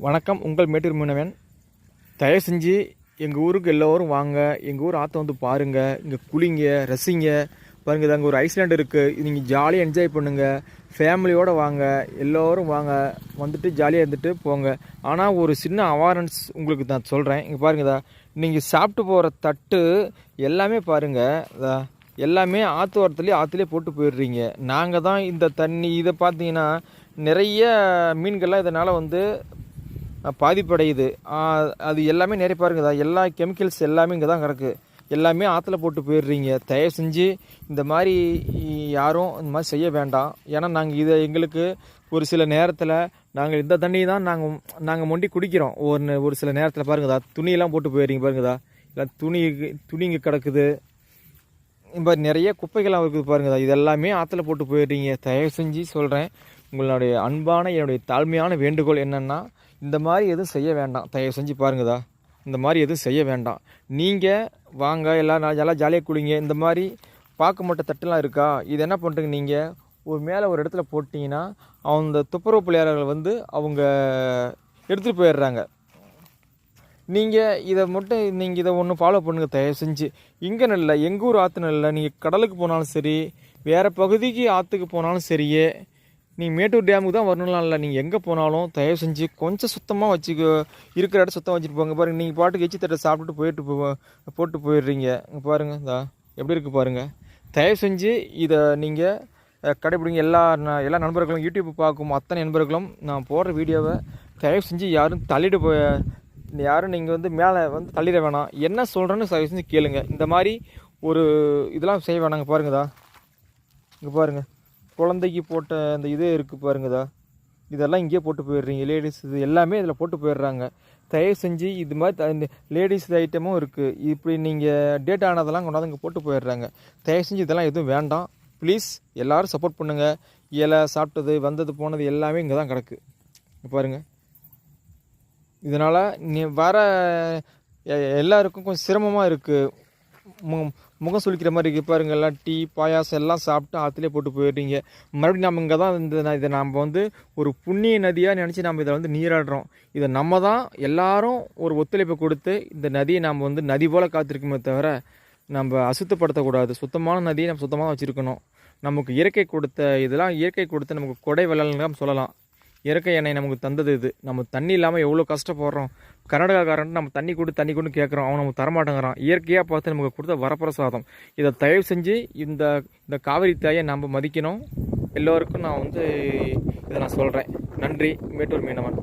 வணக்கம். உங்கள் மேட்டூர் மீனவன். தயவு செஞ்சு எங்கள் ஊருக்கு எல்லோரும் வாங்க. எங்கள் ஊர் ஆற்றை வந்து பாருங்கள். இங்கே குளிங்க, ரசிங்க. பாருங்கள், அங்கே ஒரு ஐஸ்லேண்ட் இருக்குது. நீங்கள் ஜாலியாக என்ஜாய் பண்ணுங்கள். ஃபேமிலியோடு வாங்க, எல்லோரும் வாங்க. வந்துட்டு ஜாலியாக இருந்துட்டு போங்க. ஆனால் ஒரு சின்ன அவேர்னஸ் உங்களுக்கு நான் சொல்கிறேன். இங்கே பாருங்கதா, நீங்கள் சாப்பிட்டு போகிற தட்டு எல்லாமே பாருங்கள், எல்லாமே ஆற்றுலேயே போட்டு போயிடுறீங்க. நாங்கள் தான் இந்த தண்ணி இதை பார்த்தீங்கன்னா நிறைய மீன்கள்லாம் இதனால் வந்து பாதிப்படையுது. அது எல்லாமே நிறைய பாருங்கதா, எல்லா கெமிக்கல்ஸ் எல்லாமே இங்கே தான் கிடக்கு. எல்லாமே ஆற்றுல போட்டு போயிடுறீங்க. தயவு செஞ்சு இந்த மாதிரி யாரும் இந்த மாதிரி செய்ய வேண்டாம். ஏன்னா நாங்கள் எங்களுக்கு ஒரு சில நேரத்தில் நாங்கள் இந்த தண்ணி தான் நாங்கள் மொண்டி குடிக்கிறோம். ஒரு சில நேரத்தில் பாருங்கதா, துணியெல்லாம் போட்டு போயிடுறீங்க. பாருங்கதா, இல்லை துணி இங்கே கிடக்குது. இப்போ நிறைய குப்பைகள்லாம் இருக்குது பாருங்கதா, இது எல்லாமே ஆற்றுல போட்டு போயிடுறீங்க. தயவு செஞ்சு சொல்கிறேன், உங்களுடைய என்னுடைய தாழ்மையான வேண்டுகோள் என்னென்னா, இந்த மாதிரி எதுவும் செய்ய வேண்டாம். தயவு செஞ்சு பாருங்கதா, இந்த மாதிரி எதுவும் செய்ய வேண்டாம். நீங்கள் வாங்க, எல்லாம் ஜாலியாக குளிங்க. இந்த மாதிரி பார்க்க மட்டும் தட்டுலாம் இருக்கா, இது என்ன பண்ணுறீங்க, நீங்கள் மேலே ஒரு இடத்துல போட்டிங்கன்னா அந்த துப்புரவு பிள்ளையாளர்கள் வந்து அவங்க எடுத்துகிட்டு போயிடுறாங்க. நீங்கள் இதை ஒன்று ஃபாலோ பண்ணுங்கள் தயவு செஞ்சு. இங்கே இல்லை, எங்கள் ஊர் ஆற்று இல்லை, நீங்கள் கடலுக்கு போனாலும் சரி, வேறு பகுதிக்கு ஆற்றுக்கு போனாலும் சரியே, நீங்கள் மேட்டூர் டேமுக்கு தான் வரணும்லாம் இல்லை. நீங்கள் எங்கே போனாலும் தயவு செஞ்சு கொஞ்சம் சுத்தமாக வச்சுக்கோ. இருக்கிற இடத்த சுத்தம் வச்சுட்டு போங்க. பாருங்கள், நீங்கள் பாட்டுக்கு எச்சி தட்டை சாப்பிட்டுட்டு போட்டு போயிடுறீங்க. இங்கே பாருங்கள், எப்படி இருக்குது பாருங்கள். தயவு செஞ்சு இதை நீங்கள் கடைபிடிங்க. எல்லா நண்பர்களும், யூடியூப் பார்க்கும் அத்தனை நண்பர்களும் நான் போடுற வீடியோவை தயவு செஞ்சு யாரும் யாரும் நீங்கள் வந்து மேலே வந்து தள்ளிட வேணாம். என்ன சொல்கிறேன்னு தயவு செஞ்சு கேளுங்க. இந்த மாதிரி ஒரு இதெல்லாம் செய்ய வேணாங்க. பாருங்கதா, இங்கே பாருங்கள், குழந்தைக்கு போட்ட அந்த இதே இருக்குது பாருங்கதா, இதெல்லாம் இங்கேயே போட்டு போயிடுறீங்க. லேடிஸ் இது எல்லாமே இதில் போட்டு போயிடுறாங்க. தயவு செஞ்சு இது மாதிரி இந்த லேடிஸ் ஐட்டமும் இருக்குது. இப்படி நீங்கள் டேட் ஆனதெல்லாம் கொண்டாந்து இங்கே போட்டு போயிடுறாங்க. தயவு செஞ்சு இதெல்லாம் எதுவும் வேண்டாம். ப்ளீஸ் எல்லோரும் சப்போர்ட் பண்ணுங்கள். இலை சாப்பிட்டது வந்தது போனது எல்லாமே இங்கே தான் கிடக்கு. பாருங்கள், இதனால் வர எல்லாருக்கும் கொஞ்சம் சிரமமாக இருக்குது. முகம் சுளிக்கிற மாதிரி இருக்குது பாருங்கள். எல்லாம் டீ பாயாசம் எல்லாம் சாப்பிட்டு ஆற்றுலேயே போட்டு போயிடுறீங்க. மறுபடியும் நம்ம இங்கே தான் இதை நம்ம வந்து ஒரு புண்ணிய நதியாக நினச்சி நம்ம இதை வந்து நீராடுறோம். இதை நம்ம தான் எல்லாரும் ஒரு ஒத்துழைப்பை கொடுத்து இந்த நதியை நம்ம வந்து நதி போல் காத்திருக்குமே தவிர நம்ம அசுத்தப்படுத்தக்கூடாது. சுத்தமான நதியை நம்ம சுத்தமாக வச்சுருக்கணும். நமக்கு இயற்கை கொடுத்த நமக்கு கொடை வெள்ளம் சொல்லலாம். இயற்கை எண்ணெய் நமக்கு தந்தது இது. நம்ம தண்ணி இல்லாமல் எவ்வளோ கஷ்டப்படுறோம். கர்நாடகாக்காரன் நம்ம தண்ணி கொடு கேட்குறோம், அவன் நமக்கு தரமாட்டேங்கிறான். இயற்கையாக பார்த்து நமக்கு கொடுத்த வரப்பிரசாதம். இதை தயவு செஞ்சு இந்த காவிரி தாயை நம்ம மதிக்கணும். எல்லோருக்கும் நான் வந்து இதை நான் சொல்கிறேன். நன்றி. மேட்டூர் மீனவன்.